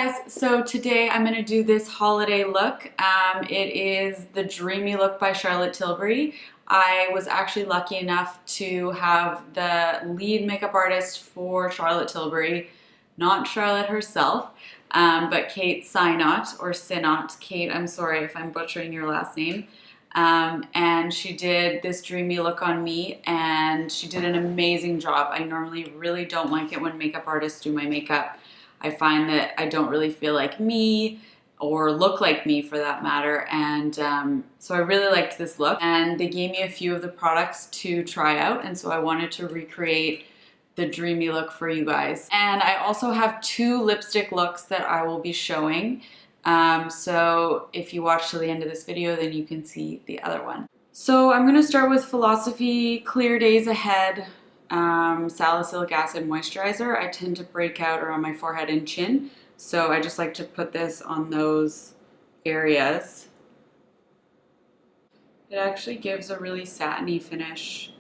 guys, so today I'm going to do this holiday look. It is the Dreamy Look by Charlotte Tilbury. I was actually lucky enough to have the lead makeup artist for Charlotte Tilbury, not Charlotte herself, but Kate Synott or Synott. Kate, I'm sorry if I'm butchering your last name. And she did this dreamy look on me and she did an amazing job. I normally really don't like it when makeup artists do my makeup. I find that I don't really feel like me or look like me for that matter. And so I really liked this look and they gave me a few of the products to try out. And so I wanted to recreate the dreamy look for you guys. And I also have two lipstick looks that I will be showing. So if you watch till the end of this video, then you can see the other one. So I'm going to start with Philosophy Clear Days Ahead Salicylic Acid Moisturizer. I tend to break out around my forehead and chin, so I just like to put this on those areas. It actually gives a really satiny finish,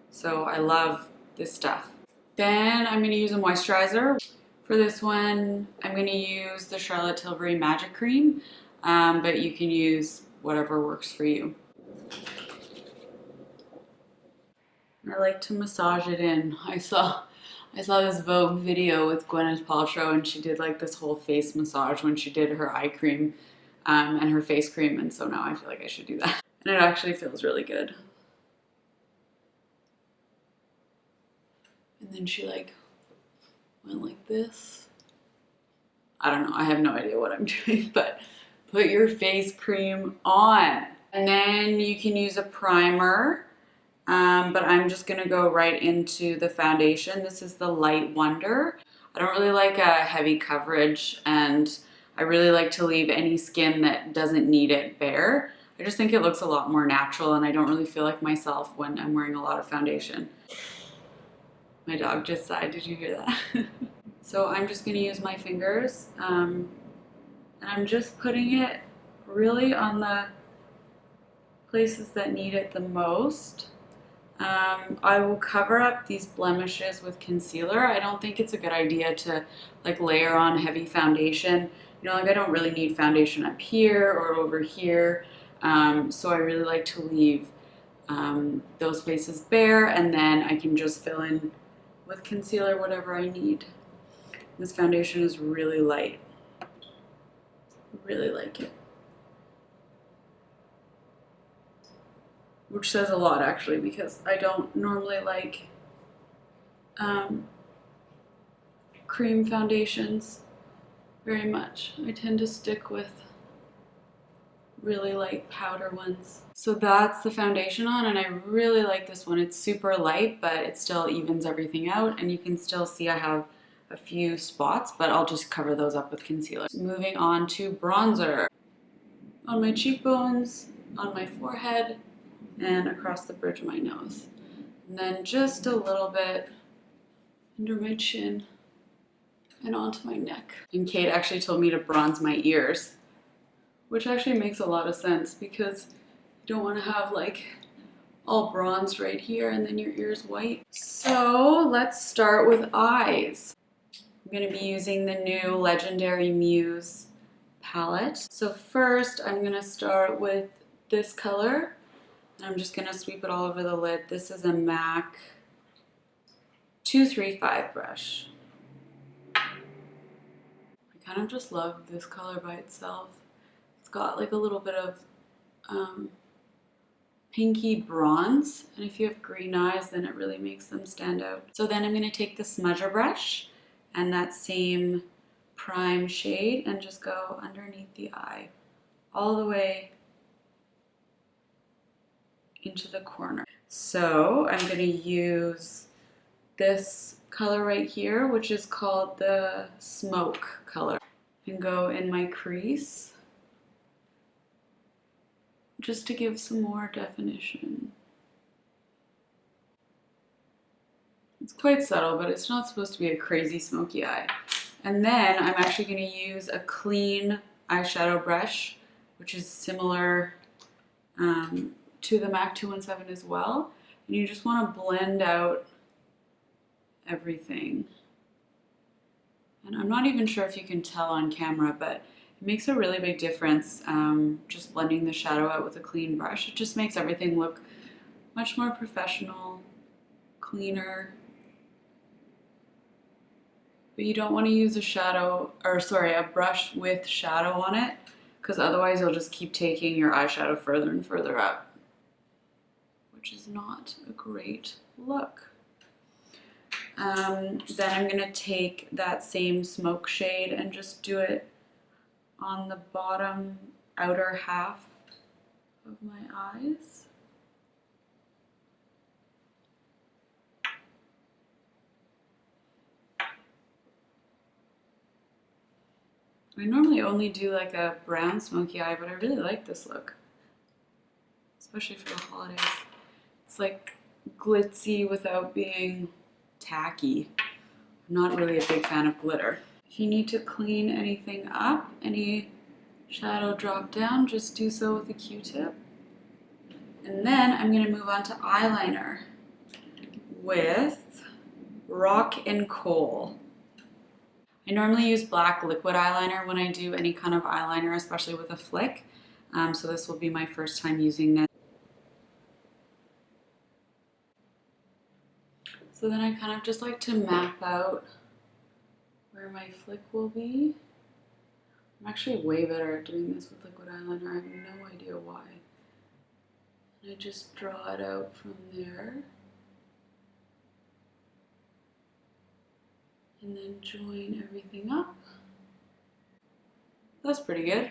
so I love this stuff. Then I'm going to use a moisturizer. For this one, I'm going to use the Charlotte Tilbury Magic Cream, but you can use whatever works for you. I like to massage it in. I saw this Vogue video with Gwyneth Paltrow and she did like this whole face massage when she did her eye cream and her face cream, and so now I feel like I should do that. And it actually feels really good. And then she like went like this. I don't know, I have no idea what I'm doing, but put your face cream on. And then you can use a primer. But I'm just gonna go right into the foundation. This is the Light Wonder. I don't really like a heavy coverage and I really like to leave any skin that doesn't need it bare. I just think it looks a lot more natural and I don't really feel like myself when I'm wearing a lot of foundation. My dog just sighed, did you hear that? So I'm just gonna use my fingers and I'm just putting it really on the places that need it the most. I will cover up these blemishes with concealer. I don't think it's a good idea to like layer on heavy foundation. You know, like I don't really need foundation up here or over here. So I really like to leave those places bare and then I can just fill in with concealer whatever I need. This foundation is really light. Really like it. Which says a lot actually because I don't normally like cream foundations very much. I tend to stick with really light powder ones. So that's the foundation on and I really like this one. It's super light but it still evens everything out and you can still see I have a few spots, but I'll just cover those up with concealer. Moving on to bronzer. On my cheekbones, on my forehead, and across the bridge of my nose. And then just a little bit under my chin and onto my neck. And Kate actually told me to bronze my ears, which actually makes a lot of sense because you don't want to have like all bronzed right here and then your ears white. So let's start with eyes. I'm going to be using the new Legendary Muse palette. So first I'm going to start with this color. I'm just going to sweep it all over the lid. This is a MAC 235 brush. I kind of just love this color by itself. It's got like a little bit of pinky bronze, and if you have green eyes then it really makes them stand out. So then I'm going to take the smudger brush and that same prime shade and just go underneath the eye all the way into the corner. So I'm going to use this color right here, which is called the Smoke color, and go in my crease just to give some more definition. It's quite subtle, but it's not supposed to be a crazy smoky eye. And then I'm actually going to use a clean eyeshadow brush, which is similar to the MAC 217 as well, and you just want to blend out everything. And I'm not even sure if you can tell on camera, but it makes a really big difference just blending the shadow out with a clean brush. It just makes everything look much more professional, cleaner. But you don't want to use a brush with shadow on it, because otherwise you'll just keep taking your eyeshadow further and further up, which is not a great look. Then I'm gonna take that same smoke shade and just do it on the bottom outer half of my eyes. I normally only do like a brown smoky eye, but I really like this look, especially for the holidays. It's like glitzy without being tacky. I'm not really a big fan of glitter. If you need to clean anything up, any shadow drop down, just do so with a Q-tip. And then I'm going to move on to eyeliner with Rock and Coal. I normally use black liquid eyeliner when I do any kind of eyeliner, especially with a flick. So this will be my first time using this. So then I kind of just like to map out where my flick will be. I'm actually way better at doing this with liquid eyeliner. I have no idea why. And I just draw it out from there. And then join everything up. That's pretty good.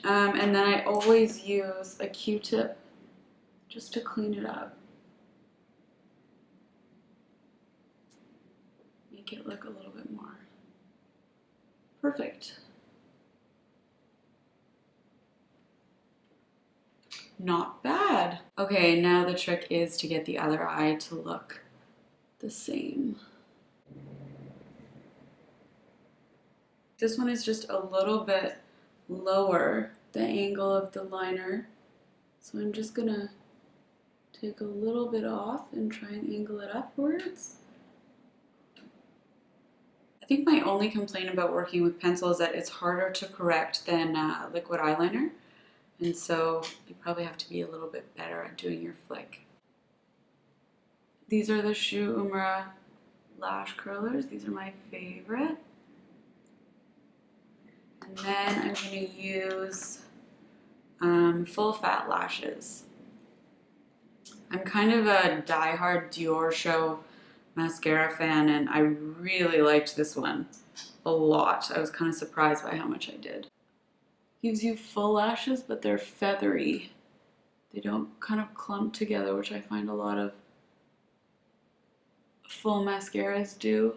And then I always use a Q-tip just to clean it up. Make it look a little bit more perfect. Not bad. Okay, now the trick is to get the other eye to look the same. This one is just a little bit lower, the angle of the liner. So I'm just gonna take a little bit off and try and angle it upwards. I think my only complaint about working with pencil is that it's harder to correct than liquid eyeliner. And so you probably have to be a little bit better at doing your flick. These are the Shu Uemura lash curlers. These are my favorite. And then I'm going to use full fat lashes. I'm kind of a die-hard Dior Show mascara fan, and I really liked this one a lot. I was kind of surprised by how much I did. Gives you full lashes, but they're feathery. They don't kind of clump together, which I find a lot of full mascaras do.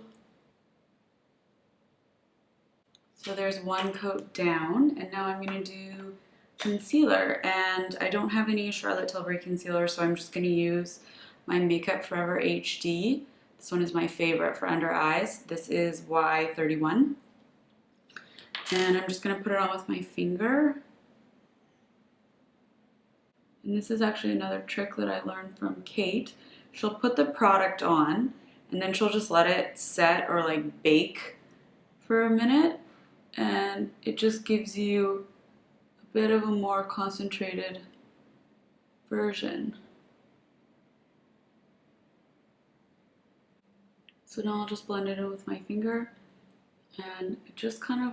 So there's one coat down, and now I'm going to do concealer, and I don't have any Charlotte Tilbury concealer, so I'm just going to use my Makeup Forever HD. This one is my favorite for under eyes. This is Y31. And I'm just going to put it on with my finger. And this is actually another trick that I learned from Kate. She'll put the product on, and then she'll just let it set or like bake for a minute. And it just gives you a bit of a more concentrated version. So now I'll just blend it in with my finger, and it just kind of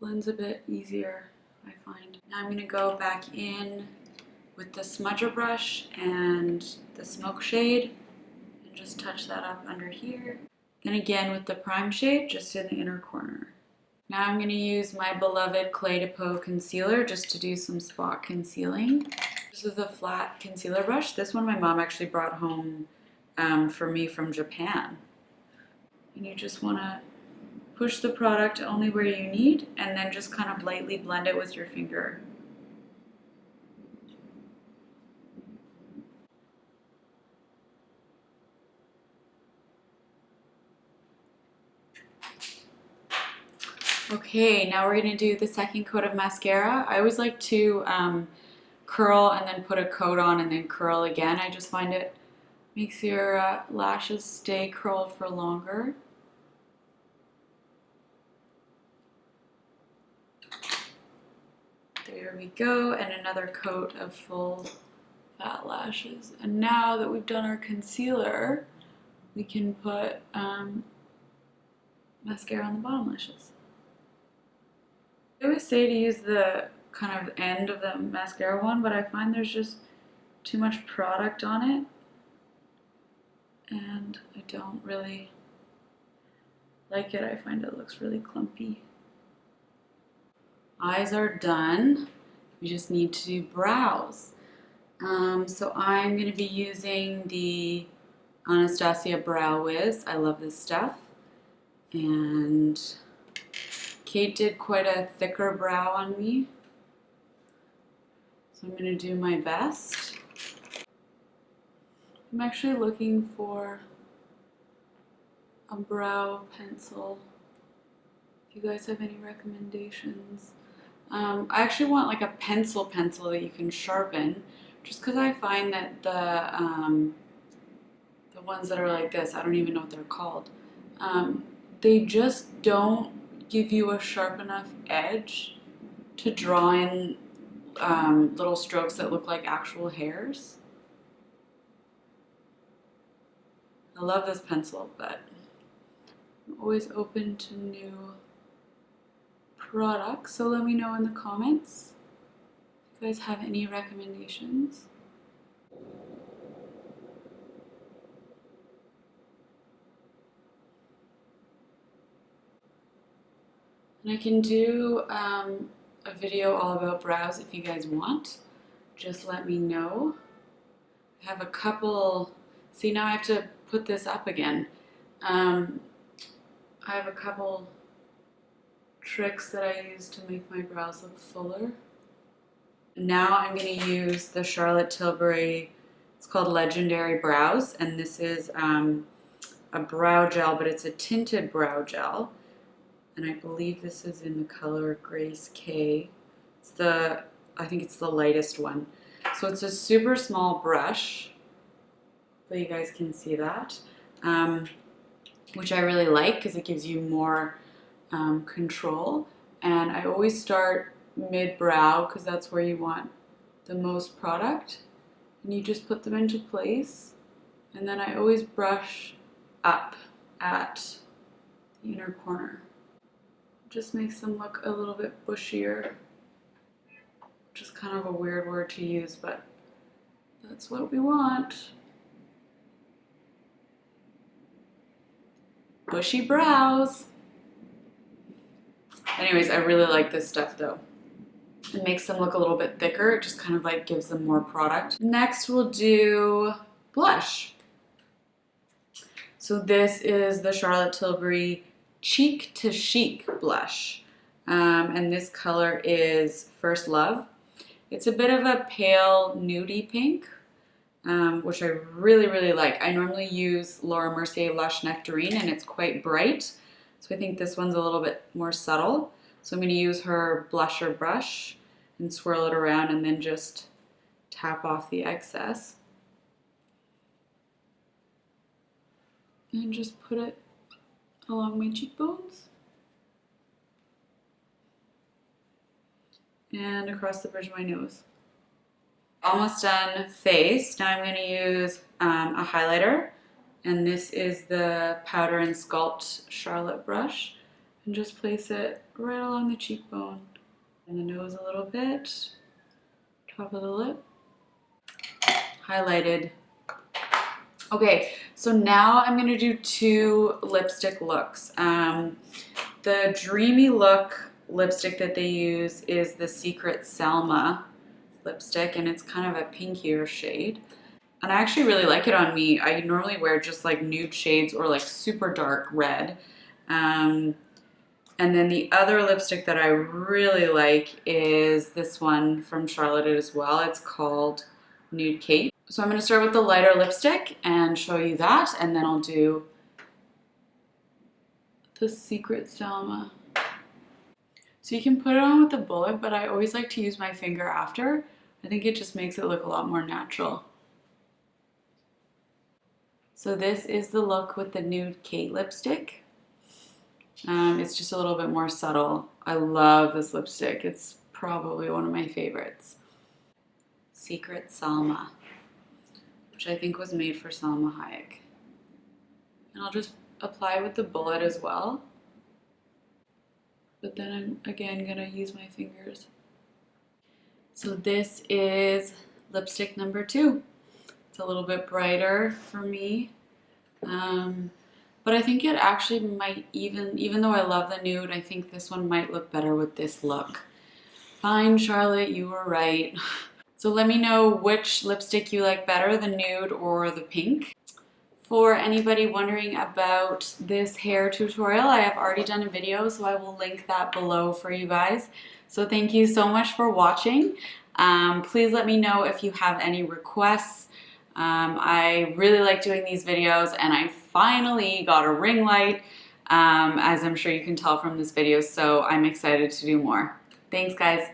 blends a bit easier, I find. Now I'm going to go back in with the smudger brush and the smoke shade and just touch that up under here. Then again with the prime shade just in the inner corner. Now I'm going to use my beloved Clé de Peau concealer just to do some spot concealing. This is a flat concealer brush. This one my mom actually brought home for me from Japan. And you just want to push the product only where you need, and then just kind of lightly blend it with your finger. Okay, now we're going to do the second coat of mascara. I always like to curl and then put a coat on and then curl again. I just find it makes your lashes stay curled for longer. There we go, and another coat of full fat lashes. And now that we've done our concealer, we can put mascara on the bottom lashes. I always say to use the kind of end of the mascara one, but I find there's just too much product on it, and I don't really like it. I find it looks really clumpy. Eyes are done. We just need to do brows. So I'm going to be using the Anastasia Brow Wiz. I love this stuff. And Kate did quite a thicker brow on me, so I'm going to do my best. I'm actually looking for a brow pencil. If you guys have any recommendations. I actually want like a pencil that you can sharpen, just because I find that the ones that are like this, I don't even know what they're called, they just don't give you a sharp enough edge to draw in little strokes that look like actual hairs. I love this pencil, but I'm always open to new products, so let me know in the comments if you guys have any recommendations. And I can do a video all about brows if you guys want. Just let me know. I have a couple, see now I have to put this up again. I have a couple tricks that I use to make my brows look fuller. Now I'm going to use the Charlotte Tilbury, it's called Legendary Brows, and this is a brow gel, but it's a tinted brow gel. And I believe this is in the color Grace K. It's I think it's the lightest one. So it's a super small brush, so you guys can see that, which I really like because it gives you more control. And I always start mid-brow because that's where you want the most product. And you just put them into place. And then I always brush up at the inner corner. Just makes them look a little bit bushier, which is kind of a weird word to use, but that's what we want. Bushy brows. Anyways, I really like this stuff though. It makes them look a little bit thicker. It just kind of like gives them more product. Next we'll do blush. So this is the Charlotte Tilbury Cheek to Chic blush, and this color is First Love. It's a bit of a pale nudie pink, which I really like. I normally use Laura Mercier Lush Nectarine, and it's quite bright, so I think this one's a little bit more subtle. So I'm going to use her blusher brush and swirl it around and then just tap off the excess and just put it along my cheekbones and across the bridge of my nose. Almost done face. Now I'm going to use a highlighter, and this is the Powder and Sculpt Charlotte brush, and just place it right along the cheekbone and the nose a little bit, top of the lip, highlighted. Okay, so now I'm going to do two lipstick looks. The Dreamy Look lipstick that they use is the Secret Selma lipstick, and it's kind of a pinkier shade. And I actually really like it on me. I normally wear just like nude shades or like super dark red. And then the other lipstick that I really like is this one from Charlotte as well. It's called Nude Kate. So I'm going to start with the lighter lipstick and show you that, and then I'll do the Secret Selma. So you can put it on with a bullet, but I always like to use my finger after. I think it just makes it look a lot more natural. So this is the look with the Nude Kate lipstick. It's just a little bit more subtle. I love this lipstick. It's probably one of my favorites. Secret Salma, which I think was made for Salma Hayek. And I'll just apply with the bullet as well. But then I'm again gonna use my fingers. So this is lipstick number 2. It's a little bit brighter for me. But I think it actually might even though I love the nude, I think this one might look better with this look. Fine, Charlotte, you were right. So let me know which lipstick you like better, the nude or the pink. For anybody wondering about this hair tutorial, I have already done a video, so I will link that below for you guys. So thank you so much for watching. Please let me know if you have any requests. I really like doing these videos, and I finally got a ring light, as I'm sure you can tell from this video, so I'm excited to do more. Thanks, guys.